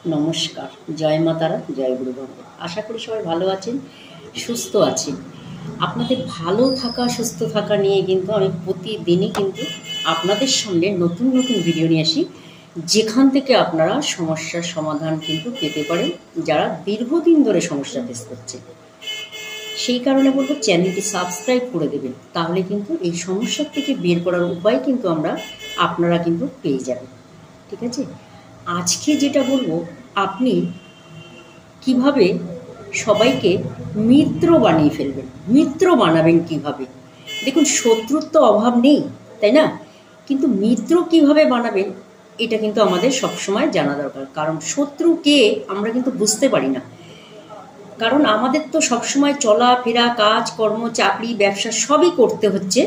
নমস্কার, জয় মা তারা, জয় গুরু বাবা। আশা করি সবাই ভালো আছেন, সুস্থ আছেন। আপনাদের ভালো থাকা, সুস্থ থাকা নিয়ে কিন্তু আমি প্রতিদিনই কিন্তু আপনাদের সামনে নতুন নতুন ভিডিও নিয়ে আসি, যেখান থেকে আপনারা সমস্যার সমাধান কিন্তু পেতে পারেন, যারা দীর্ঘদিন ধরে সমস্যা ফেস করছে। সেই কারণে বলবো চ্যানেলটি সাবস্ক্রাইব করে দেবেন, তাহলে কিন্তু এই সমস্যার থেকে বের করার উপায় কিন্তু আপনারা কিন্তু পেয়ে যাবেন। ঠিক আছে, আজকে যেটা বলবো, আপনি কিভাবে সবাইকে মিত্র বানিয়ে ফেলবেন। মিত্র বানাবেন কিভাবে? দেখুন, শত্রুর তো অভাব নেই, তাই না? কিন্তু মিত্র কিভাবে বানাবেন এটা কিন্তু আমাদের সবসময় জানা দরকার। কারণ শত্রু কে আমরা কিন্তু বুঝতে পারি না। কারণ আমাদের তো সবসময় চলাফেরা, কাজ কর্ম, চাকরি, ব্যবসা সবই করতে হচ্ছে।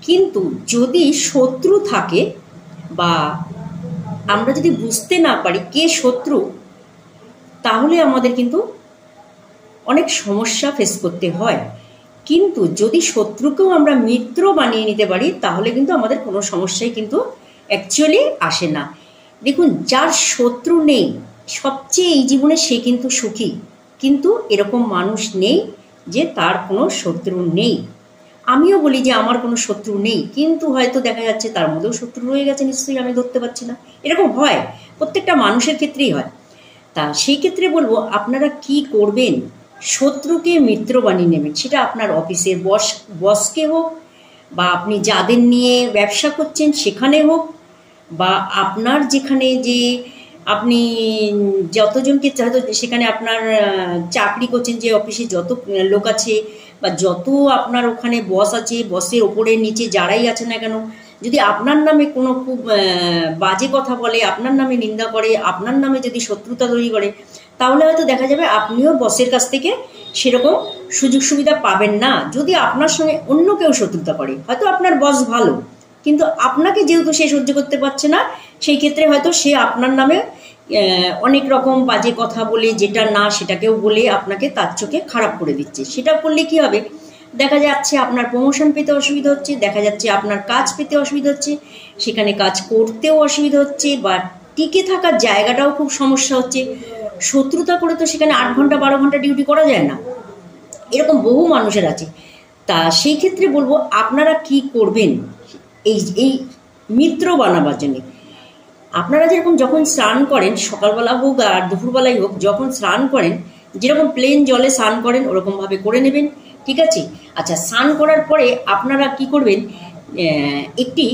কিন্তু যদি শত্রু থাকে বা আমরা যদি বুঝতে না পারি কে শত্রু, তাহলে আমাদের কিন্তু অনেক সমস্যা ফেস করতে হয়। কিন্তু যদি শত্রুকেও আমরা মিত্র বানিয়ে নিতে পারি, তাহলে কিন্তু আমাদের কোনো সমস্যাই কিন্তু অ্যাকচুয়ালি আসে না। দেখুন, যার শত্রু নেই সবচেয়ে এই জীবনে সে কিন্তু সুখী। কিন্তু এরকম মানুষ নেই যে তার কোনো শত্রু নেই। আমিও বলি যে আমার কোনো শত্রু নেই, কিন্তু হয়তো দেখা যাচ্ছে তার মধ্যেও শত্রু রয়ে গেছে, নিশ্চয়ই আমি ধরতে পারছি না। এরকম হয়, প্রত্যেকটা মানুষের ক্ষেত্রেই হয়। তা সেই ক্ষেত্রে বলবো, আপনারা কি করবেন? শত্রুকে মিত্র বানিয়ে নেবেন। সেটা আপনার অফিসের বসকে হোক, বা আপনি যাদের নিয়ে ব্যবসা করছেন সেখানে হোক, বা আপনার যেখানে যে আপনি যতজনকে হয়তো সেখানে আপনার চাকরি করছেন, যে অফিসে যত লোক আছে বা যত আপনার ওখানে বস আছে, বসের ওপরে নিচে যারাই আছে না কেন, যদি আপনার নামে কোনো খুব বাজে কথা বলে, আপনার নামে নিন্দা করে, আপনার নামে যদি শত্রুতা তৈরি করে, তাহলে হয়তো দেখা যাবে আপনিও বসের কাছ থেকে সেরকম সুযোগ সুবিধা পাবেন না। যদি আপনার সঙ্গে অন্য কেউ শত্রুতা করে, হয়তো আপনার বস ভালো, কিন্তু আপনাকে যেহেতু সে সহ্য করতে পারছে না, সেই ক্ষেত্রে হয়তো সে আপনার নামে অনেক রকম বাজে কথা বলে, যেটা না সেটাকেও বলে আপনাকে তার চোখে খারাপ করে দিচ্ছে। সেটা করলে কি হবে? দেখা যাচ্ছে আপনার প্রমোশন পেতে অসুবিধা হচ্ছে, দেখা যাচ্ছে আপনার কাজ পেতে অসুবিধা হচ্ছে, সেখানে কাজ করতেও অসুবিধা হচ্ছে, বা টিকে থাকার জায়গাটাও খুব সমস্যা হচ্ছে। শত্রুতা করে তো সেখানে 8 ঘন্টা 12 ঘন্টা ডিউটি করা যায় না, এরকম বহু মানুষের আছে। তা সেই ক্ষেত্রে বলবো, আপনারা কি করবেন এই এই মিত্র বানাবার জন্য? আপনারা যেরকম যখন স্নান করেন, সকালবেলা হোক আর দুপুরবেলায় হোক, যখন স্নান করেন, যেরকম প্লেন জলে স্নান করেন ওরকমভাবে করে নেবেন। ঠিক আছে? আচ্ছা, স্নান করার পরে আপনারা কি করবেন? একটি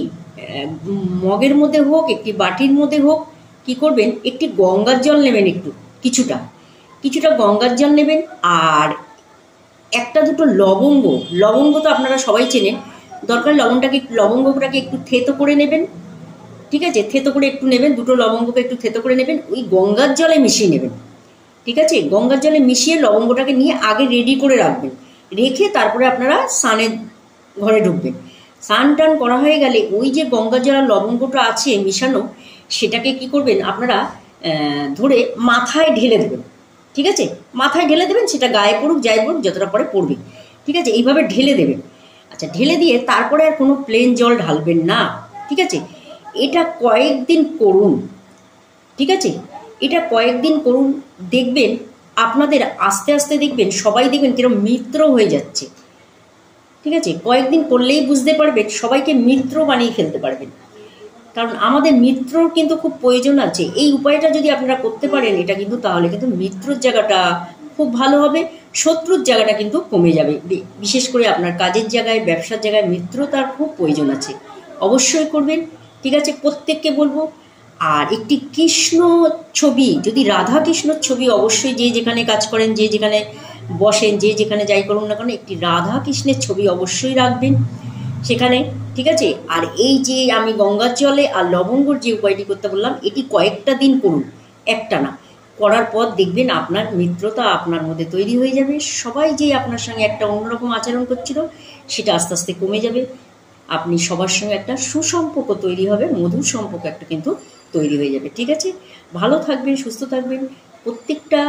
মগের মধ্যে হোক, একটি বাটির মধ্যে হোক, কি করবেন? একটি গঙ্গার জল নেবেন, কিছুটা কিছুটা গঙ্গার জল নেবেন। আর একটা দুটো লবঙ্গ, লবঙ্গ তো আপনারা সবাই চেনেন, দরকার লবঙ্গটাকে একটু থেতো করে নেবেন। ঠিক আছে, থেতো করে একটু নেবেন, দুটো লবঙ্গকে একটু থেতো করে নেবেন, ওই গঙ্গার জলে মিশিয়ে নেবেন। ঠিক আছে, গঙ্গার জলে মিশিয়ে লবঙ্গটাকে নিয়ে আগে রেডি করে রাখবেন। রেখে তারপরে আপনারা স্নানের ঘরে ঢুকবেন। স্নান টান করা হয়ে গেলে ওই যে গঙ্গার জল আর লবঙ্গটা আছে মিশানো, সেটাকে কি করবেন আপনারা? ধরে মাথায় ঢেলে দেবেন। ঠিক আছে, মাথায় ঢেলে দেবেন, সেটা গায়ে পড়ুক যাই পড়ুক, যতটা পরে পড়বে। ঠিক আছে, এইভাবে ঢেলে দেবেন। আচ্ছা, ঢেলে দিয়ে তারপরে আর কোনো প্লেন জল ঢালবেন না। ঠিক আছে, এটা কয়েকদিন করুন। ঠিক আছে, এটা কয়েকদিন করুন, দেখবেন আপনাদের আস্তে আস্তে দেখবেন সবাই দেখবেন কিরকম মিত্র হয়ে যাচ্ছে। ঠিক আছে, কয়েকদিন করলেই বুঝতে পারবেন, সবাইকে মিত্র বানিয়ে ফেলতে পারবেন। কারণ আমাদের মিত্রর কিন্তু খুব প্রয়োজন আছে। এই উপায়টা যদি আপনারা করতে পারেন, এটা কিন্তু তাহলে কিন্তু মিত্রর জায়গাটা খুব ভালো হবে, শত্রুর জায়গাটা কিন্তু কমে যাবে। বিশেষ করে আপনার কাজের জায়গায়, ব্যবসার জায়গায় মিত্রতার খুব প্রয়োজন আছে, অবশ্যই করবেন। ঠিক আছে, প্রত্যেককে বলবো। আর একটি কৃষ্ণ ছবি, যদি রাধা কৃষ্ণর ছবি, অবশ্যই যে যেখানে কাজ করেন, যে যেখানে বসেন, যে যেখানে যাই করুন না কেন, একটি রাধা কৃষ্ণের ছবি অবশ্যই রাখবেন সেখানে। ঠিক আছে, আর এই যে আমি গঙ্গার জলে আর লবঙ্গর যে উপায়টি করতে বললাম, এটি কয়েকটা দিন করুন, একটা না। করার পর দেখবেন আপনার মিত্রতা আপনার মধ্যে তৈরি হয়ে যাবে। সবাই যে আপনার সঙ্গে একটা অন্যরকম আচরণ করছিল, সেটা আস্তে আস্তে কমে যাবে। আপনি সবার সঙ্গে একটা সুসম্পর্ক তৈরি হবে, মধুর সম্পর্ক একটা কিন্তু তৈরি হয়ে যাবে। ঠিক আছে, ভালো থাকবেন, সুস্থ থাকবেন। প্রত্যেকটা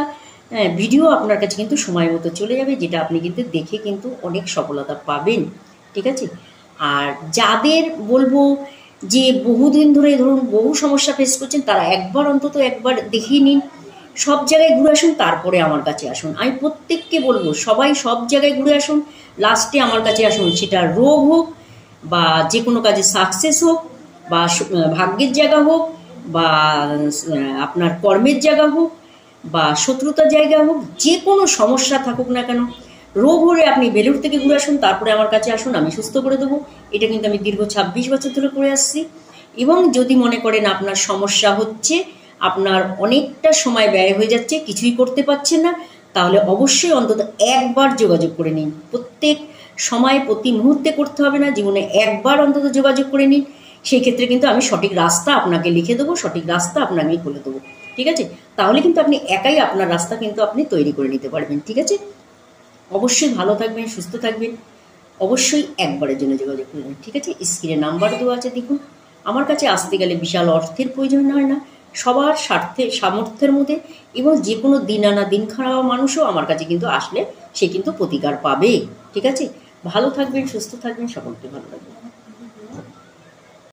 ভিডিও আপনার কাছে কিন্তু সময় মতো চলে যাবে, যেটা আপনি কিন্তু দেখে কিন্তু অনেক সফলতা পাবেন। ঠিক আছে, আর যাদের বলবো যে বহুদিন ধরে ধরুন বহু সমস্যা ফেস করছেন, তারা অন্তত একবার দেখিয়ে নিন, সব জায়গায় ঘুরে আসুন, তারপরে আমার কাছে আসুন। আমি প্রত্যেককে বলবো সবাই সব জায়গায় ঘুরে আসুন, লাস্টে আমার কাছে আসুন। সেটা রোগ হোক বা যে কোনো কাজে সাকসেস হোক বা ভাগ্যের জায়গা হোক বা আপনার কর্মের জায়গা হোক বা শত্রুতার জায়গা হোক, যে কোনো সমস্যা থাকুক না কেন, রোগ হলে আপনি বেলুড় থেকে ঘুরে আসুন, তারপরে আমার কাছে আসুন, আমি সুস্থ করে দেবো। এটা কিন্তু আমি দীর্ঘ 26 বছর ধরে করে আসছি। এবং যদি মনে করেন আপনার সমস্যা হচ্ছে, আপনার অনেকটা সময় ব্যয় হয়ে যাচ্ছে, কিছুই করতে পারছেন না, তাহলে অবশ্যই অন্তত একবার যোগাযোগ করে নিন। প্রত্যেক সময় প্রতি মুহূর্তে করতে হবে না, জীবনে একবার অন্তত যোগাযোগ করে নিন। সেই ক্ষেত্রে কিন্তু আমি সঠিক রাস্তা আপনাকে লিখে দেবো, সঠিক রাস্তা আপনাকে বলে দেবো। ঠিক আছে? তাহলে কিন্তু আপনি একাই আপনার রাস্তা কিন্তু আপনি তৈরি করে নিতে পারবেন। ঠিক আছে? অবশ্যই ভালো থাকবেন, সুস্থ থাকবেন। অবশ্যই একবারের জন্য যোগাযোগ করবেন। ঠিক আছে? স্ক্রিনে নাম্বার দেওয়া আছে, দেখুন। আমার কাছে আসতে গেলে বিশাল অর্থের প্রয়োজন হয় না, সবার সামর্থ্যের মধ্যে, এবং যে কোনো দিন আনা দিন খাওয়া মানুষও আমার কাছে কিন্তু আসলে সে কিন্তু প্রতিকার পাবে। ঠিক আছে? ভালো থাকবেন, সুস্থ থাকবেন, সকলকে ভালো থাকবেন।